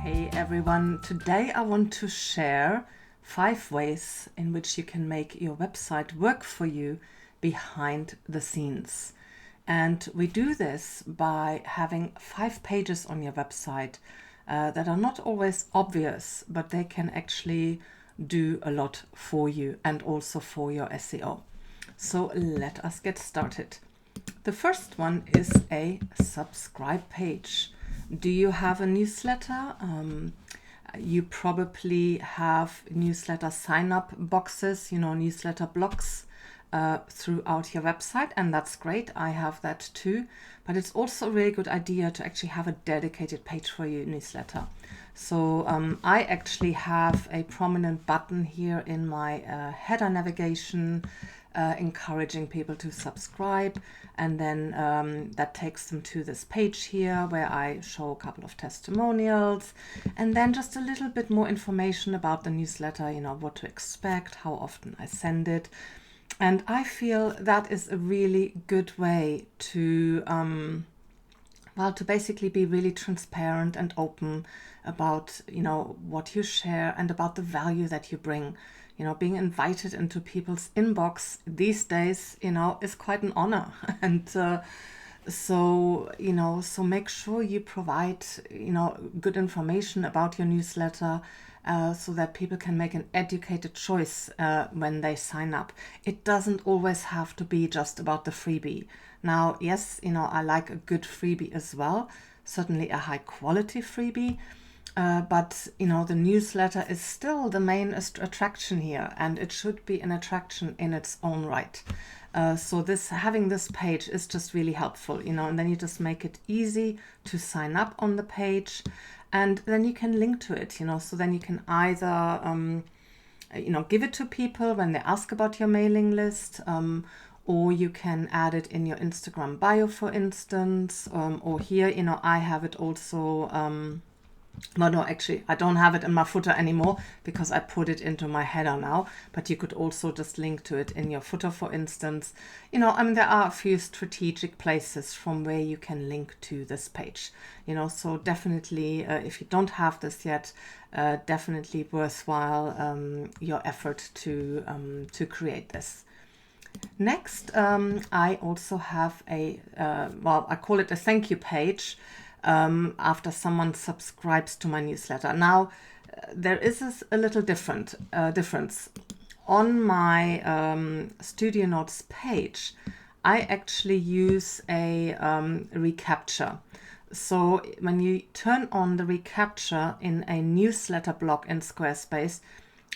Hey everyone, today I want to share 5 ways in which you can make your website work for you behind the scenes. And we do this by having 5 pages on your website that are not always obvious, but they can actually do a lot for you and also for your SEO. So let us get started. The first one is a subscribe page. Do you have a newsletter? You probably have newsletter sign-up boxes, newsletter blocks throughout your website, and that's great. I have that too. But it's also a really good idea to actually have a dedicated page for your newsletter. So I actually have a prominent button here in my header navigation encouraging people to subscribe, and then that takes them to this page here where I show a couple of testimonials and then just a little bit more information about the newsletter, what to expect, how often I send it. And I feel that is a really good way to to basically be really transparent and open about, what you share and about the value that you bring. Being invited into people's inbox these days, is quite an honor. And so make sure you provide, good information about your newsletter so that people can make an educated choice when they sign up. It doesn't always have to be just about the freebie. Now, yes, I like a good freebie as well, certainly a high quality freebie. But the newsletter is still the main attraction here, and it should be an attraction in its own right. So having this page is just really helpful, and then you just make it easy to sign up on the page, and then you can link to it, so then you can either give it to people when they ask about your mailing list, or you can add it in your Instagram bio, for instance, or here, I have it also. Well, no, actually, I don't have it in my footer anymore because I put it into my header now. But you could also just link to it in your footer, for instance. There are a few strategic places from where you can link to this page. So definitely, if you don't have this yet, definitely worthwhile your effort to create this. Next, I also have I call it a thank you page. After someone subscribes to my newsletter. Now, there is a little difference. On my Studio Notes page, I actually use a reCAPTCHA. So when you turn on the reCAPTCHA in a newsletter block in Squarespace,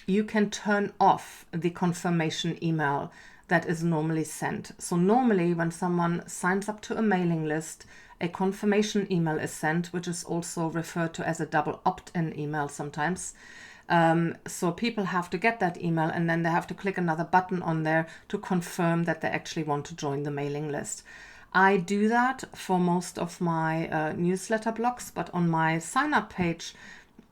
you can turn off the confirmation email that is normally sent. So normally when someone signs up to a mailing list, a confirmation email is sent, which is also referred to as a double opt-in email sometimes. So people have to get that email and then they have to click another button on there to confirm that they actually want to join the mailing list. I do that for most of my newsletter blocks, but on my sign-up page,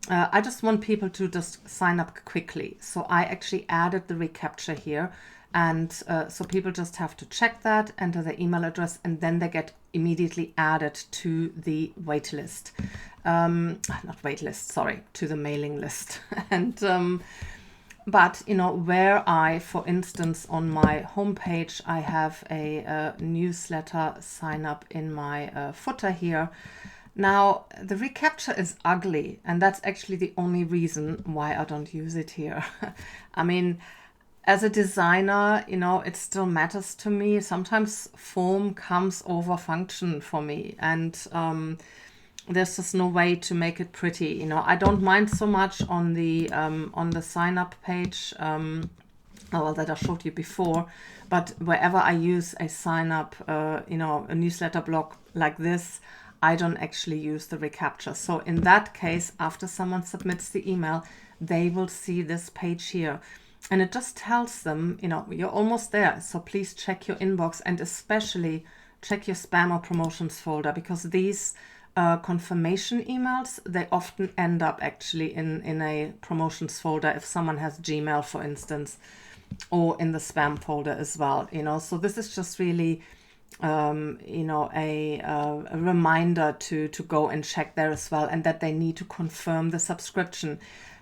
I just want people to just sign up quickly. So I actually added the reCAPTCHA here. And so people just have to check that, enter their email address, and then they get immediately added to the waitlist. To the mailing list. And but where I, for instance, on my homepage, I have a newsletter sign up in my footer here. Now, the reCAPTCHA is ugly, and that's actually the only reason why I don't use it here. I mean, as a designer, it still matters to me. Sometimes form comes over function for me, and there's just no way to make it pretty. I don't mind so much on the sign up page, that I showed you before, but wherever I use a sign up, a newsletter block like this, I don't actually use the reCAPTCHA. So in that case, after someone submits the email, they will see this page here. And it just tells them, you're almost there. So please check your inbox and especially check your spam or promotions folder, because these confirmation emails, they often end up actually in a promotions folder if someone has Gmail, for instance, or in the spam folder as well. So this is just really you know, a reminder to go and check there as well, and that they need to confirm the subscription.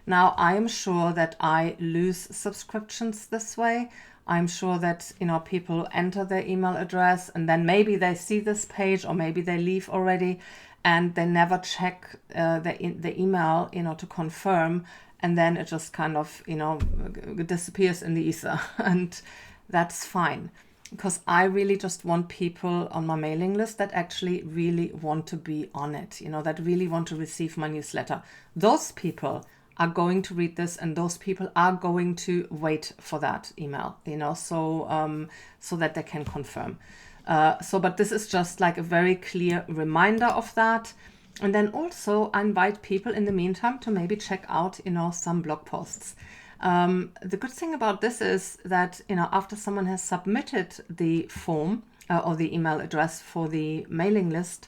Now, I'm sure that I lose subscriptions this way. I'm sure that, you know, people enter their email address and then maybe they see this page, or maybe they leave already and they never check the email, you know, to confirm. And then it just kind of, you know, disappears in the ether. And that's fine, because I really just want people on my mailing list that actually really want to be on it, you know, that really want to receive my newsletter. Those people are going to read this, and those people are going to wait for that email, you know, so that they can confirm. But this is just like a very clear reminder of that. And then also I invite people in the meantime to maybe check out, you know, some blog posts. The good thing about this is that, you know, after someone has submitted the form or the email address for the mailing list,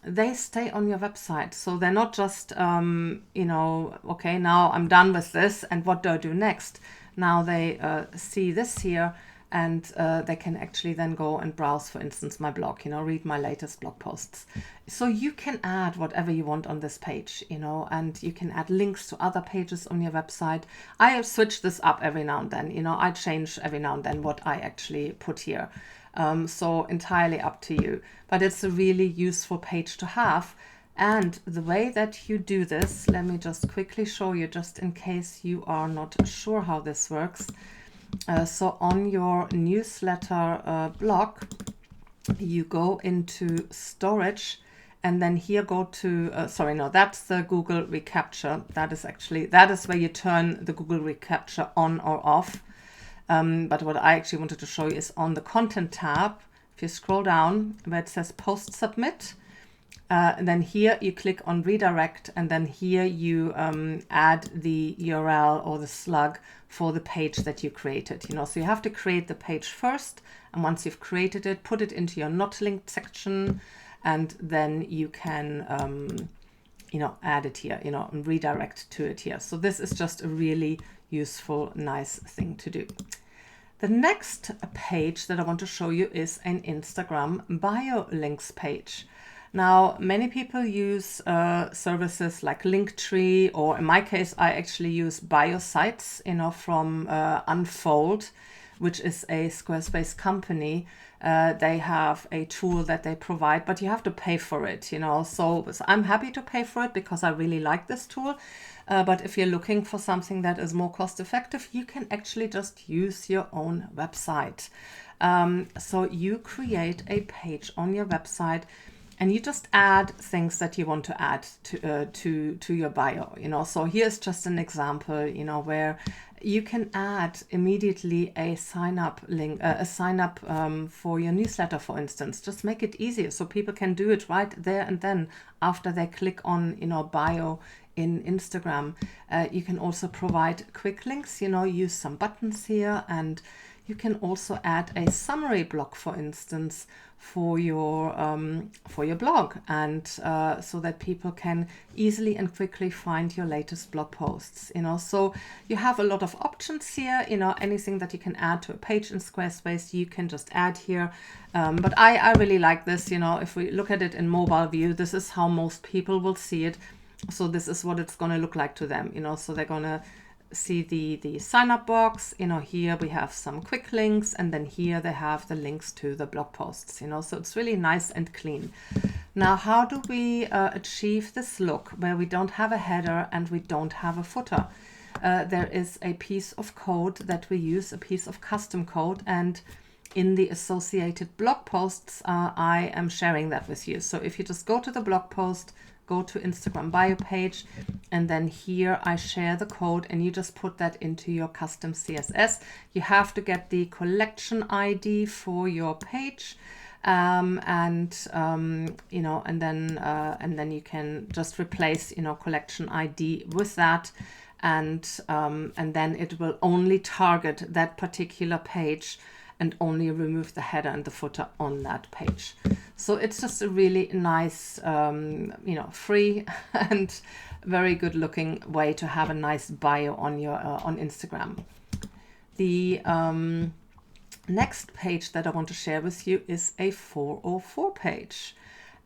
they stay on your website. So they're not just, you know, okay, now I'm done with this and what do I do next? Now they see this here, and they can actually then go and browse, for instance, my blog, you know, read my latest blog posts. So you can add whatever you want on this page, you know, and you can add links to other pages on your website. I switch this up every now and then, you know, I change every now and then what I actually put here. So entirely up to you, but it's a really useful page to have. And the way that you do this, let me just quickly show you, just in case you are not sure how this works. So on your newsletter block, you go into storage, and then here go to, sorry, no, that's the Google reCAPTCHA. That is where you turn the Google reCAPTCHA on or off. But what I actually wanted to show you is on the content tab. If you scroll down where it says post submit, and then here you click on redirect, and then here you add the URL or the slug for the page that you created. You know, so you have to create the page first, and once you've created it, put it into your not linked section, and then you can you know, add it here, you know, and redirect to it here. So this is just a really useful, nice thing to do. The next page that I want to show you is an Instagram bio links page. Now, many people use services like Linktree, or in my case, I actually use bio sites, you know, from Unfold, which is a Squarespace company. They have a tool that they provide, but you have to pay for it, you know. So I'm happy to pay for it because I really like this tool. But if you're looking for something that is more cost effective, you can actually just use your own website. So you create a page on your website, and you just add things that you want to add to your bio, you know. So here's just an example, you know, where you can add immediately a sign up link, for your newsletter, for instance. Just make it easier so people can do it right there and then after they click on, you know, bio in Instagram. You can also provide quick links, you know, use some buttons here, and you can also add a summary block, for instance, for your blog, and so that people can easily and quickly find your latest blog posts, you know. So you have a lot of options here, you know. Anything that you can add to a page in Squarespace, you can just add here. But I really like this, you know. If we look at it in mobile view, this is how most people will see it. So this is what it's going to look like to them, you know. So they're going to see the sign up box, you know. Here we have some quick links, and then here they have the links to the blog posts, you know. So it's really nice and clean. Now, how do we achieve this look where we don't have a header and we don't have a footer? There is a piece of code that we use, a piece of custom code, and in the associated blog posts, I am sharing that with you. So if you just go to the blog post, go to Instagram bio page, and then here I share the code, and you just put that into your custom CSS. You have to get the collection ID for your page, you know, and then you can just replace, you know, collection ID with that, and then it will only target that particular page and only remove the header and the footer on that page. So it's just a really nice, you know, free and very good looking way to have a nice bio on your on Instagram. The Next page that I want to share with you is a 404 page.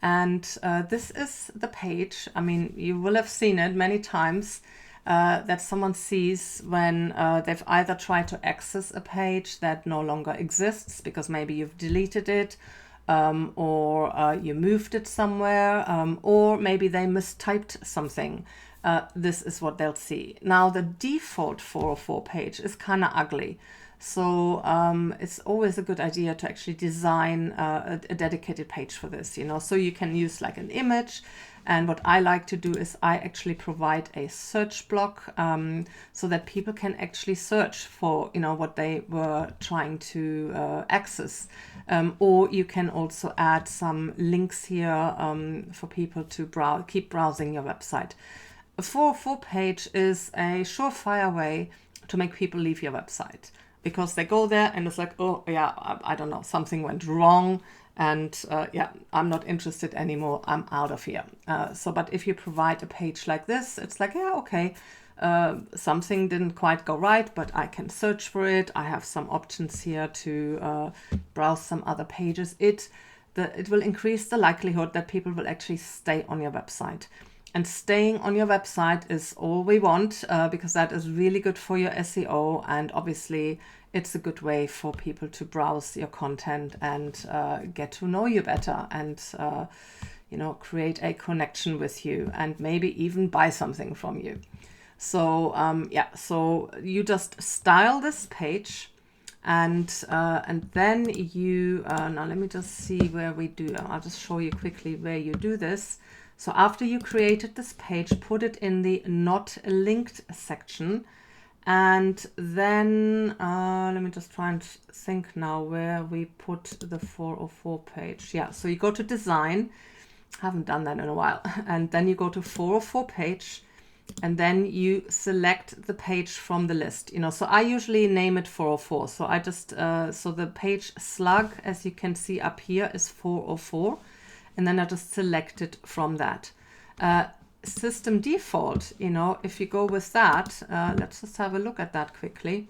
And this is the page, I mean, you will have seen it many times, that someone sees when they've either tried to access a page that no longer exists because maybe you've deleted it, or you moved it somewhere, or maybe they mistyped something. This is what they'll see. Now, the default 404 page is kind of ugly. So it's always a good idea to actually design a dedicated page for this, you know, so you can use like an image. And what I like to do is I actually provide a search block, so that people can actually search for, you know, what they were trying to access. Or you can also add some links here for people to keep browsing your website. A 404 page is a surefire way to make people leave your website, because they go there and it's like, oh yeah, I don't know, something went wrong, and yeah, I'm not interested anymore, I'm out of here. But if you provide a page like this, it's like, yeah, okay, something didn't quite go right, but I can search for it. I have some options here to browse some other pages. It will increase the likelihood that people will actually stay on your website. And staying on your website is all we want, because that is really good for your SEO. And obviously, it's a good way for people to browse your content and get to know you better, and you know, create a connection with you, and maybe even buy something from you. So yeah, so you just style this page, and then you now let me just see where we do. I'll just show you quickly where you do this. So after you created this page, put it in the not linked section. And then let me just try and think now where we put the 404 page. Yeah, so you go to design. Haven't done that in a while. And then you go to 404 page, and then you select the page from the list. You know, so I usually name it 404. So I just, so the page slug, as you can see up here, is 404. And then I just select it from that. System default, you know, if you go with that, let's just have a look at that quickly.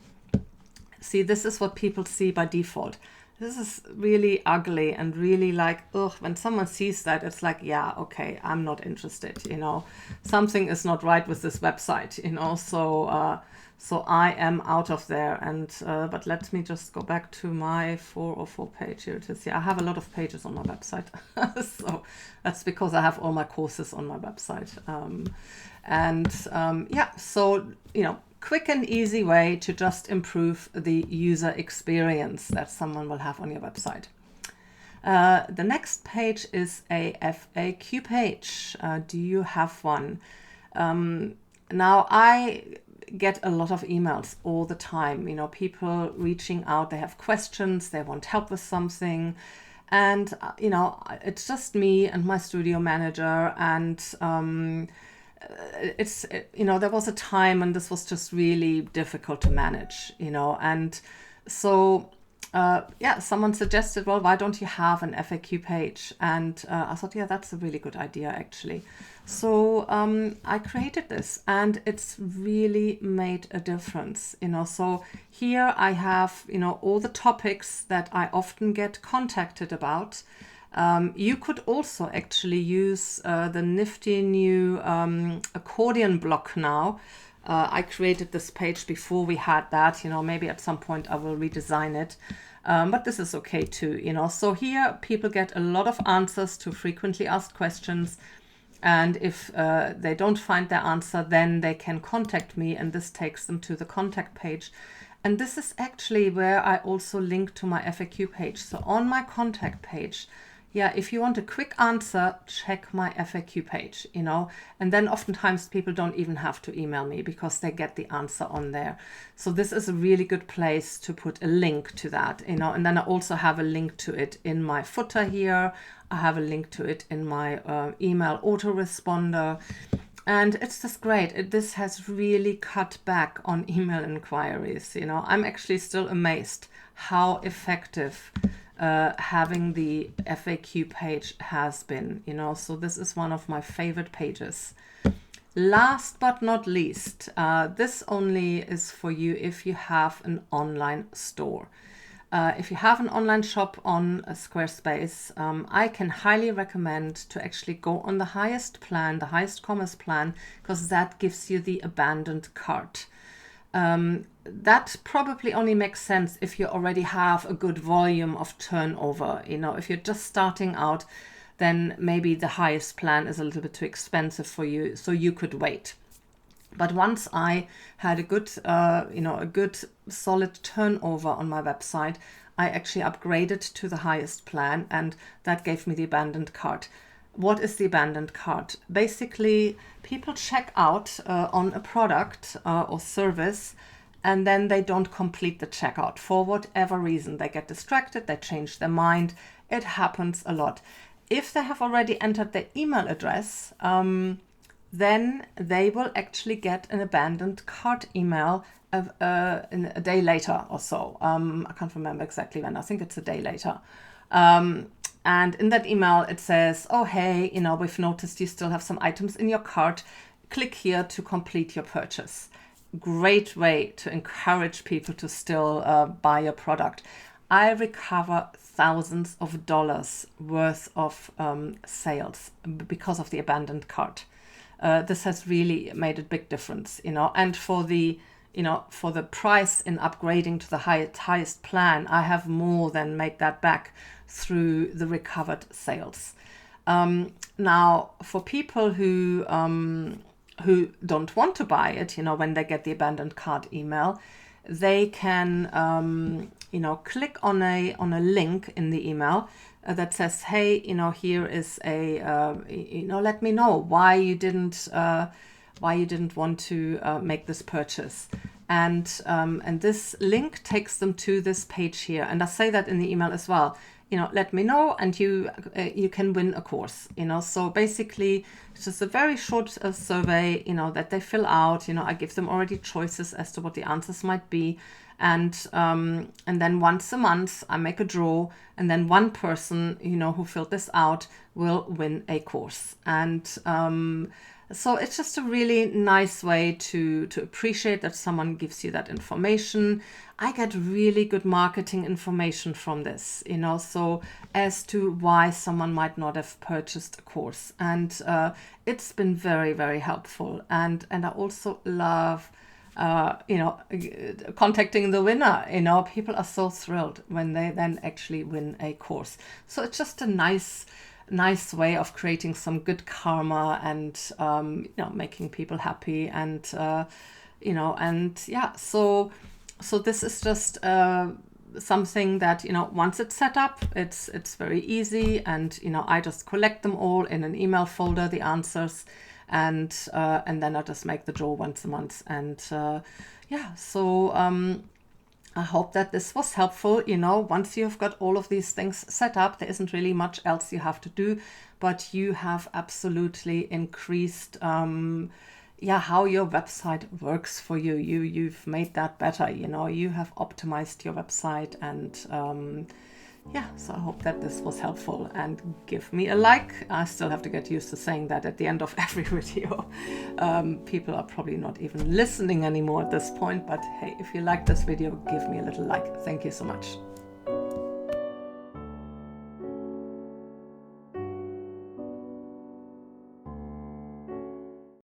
See, this is what people see by default. This is really ugly and really like, ugh, when someone sees that, it's like, yeah, okay, I'm not interested, you know, something is not right with this website, you know, so I am out of there. And but let me just go back to my 404 page. Here it is. Yeah, I have a lot of pages on my website. So that's because I have all my courses on my website. Yeah, so, you know, quick and easy way to just improve the user experience that someone will have on your website. The next page is a FAQ page. Do you have one? Now, I get a lot of emails all the time, you know, people reaching out, they have questions, they want help with something. And, you know, it's just me and my studio manager, and you know, there was a time when this was just really difficult to manage, you know, and so yeah, someone suggested, well, why don't you have an FAQ page? And I thought, yeah, that's a really good idea, actually. So I created this, and it's really made a difference, you know. So here I have, you know, all the topics that I often get contacted about. You could also actually use the nifty new accordion block now. I created this page before we had that, you know, maybe at some point I will redesign it. But this is okay too, you know. So here people get a lot of answers to frequently asked questions. And if they don't find their answer, then they can contact me, and this takes them to the contact page. And this is actually where I also link to my FAQ page. So on my contact page, yeah, if you want a quick answer, check my FAQ page, you know, and then oftentimes people don't even have to email me because they get the answer on there. So this is a really good place to put a link to that, you know, and then I also have a link to it in my footer here. I have a link to it in my email autoresponder. And it's just great. This has really cut back on email inquiries. You know, I'm actually still amazed how effective having the FAQ page has been, you know. So this is one of my favorite pages. Last but not least, this only is for you if you have an online store. if you have an online shop on Squarespace, I can highly recommend to actually go on the highest plan, the highest commerce plan, because that gives you the abandoned cart. That probably only makes sense if you already have a good volume of turnover. You know, if you're just starting out, then maybe the highest plan is a little bit too expensive for you, so you could wait. But once I had a good, a good solid turnover on my website, I actually upgraded to the highest plan, and that gave me the abandoned cart. What is the abandoned cart? Basically, people check out on a product or service, and then they don't complete the checkout for whatever reason. They get distracted, they change their mind. It happens a lot. If they have already entered their email address, then they will actually get an abandoned cart email in a day later or so. I can't remember exactly when. I think it's a day later. And in that email, it says, oh, hey, we've noticed you still have some items in your cart. Click here to complete your purchase. Great way to encourage people to still buy your product. I recover thousands of dollars worth of sales because of the abandoned cart. This has really made a big difference, and for the price in upgrading to the highest plan, I have more than made that back through the recovered sales. Now, for people who don't want to buy it, when they get the abandoned cart email, they can click on a link in the email that says, hey, here is a let me know why you didn't want to make this purchase, and this link takes them to this page here. And I say that in the email as well. Let me know, and you can win a course. So basically, it's just a very short survey. That they fill out. I give them already choices as to what the answers might be. And then once a month I make a draw, and then one person who filled this out will win a course. And so it's just a really nice way to appreciate that someone gives you that information. I get really good marketing information from this, so as to why someone might not have purchased a course. And it's been very, very helpful. And I also love contacting the winner. People are so thrilled when they then actually win a course. So it's just a nice way of creating some good karma and making people happy, and so this is just something that once it's set up, it's very easy, and I just collect them all in an email folder, the answers, and then I just make the draw once a month. And so I hope that this was helpful. Once you've got all of these things set up, there isn't really much else you have to do, but you have absolutely increased how your website works for you. You've made that better. You have optimized your website, and so I hope that this was helpful, and give me a like. I still have to get used to saying that at the end of every video. People are probably not even listening anymore at this point, but hey, if you like this video, give me a little like. Thank you so much.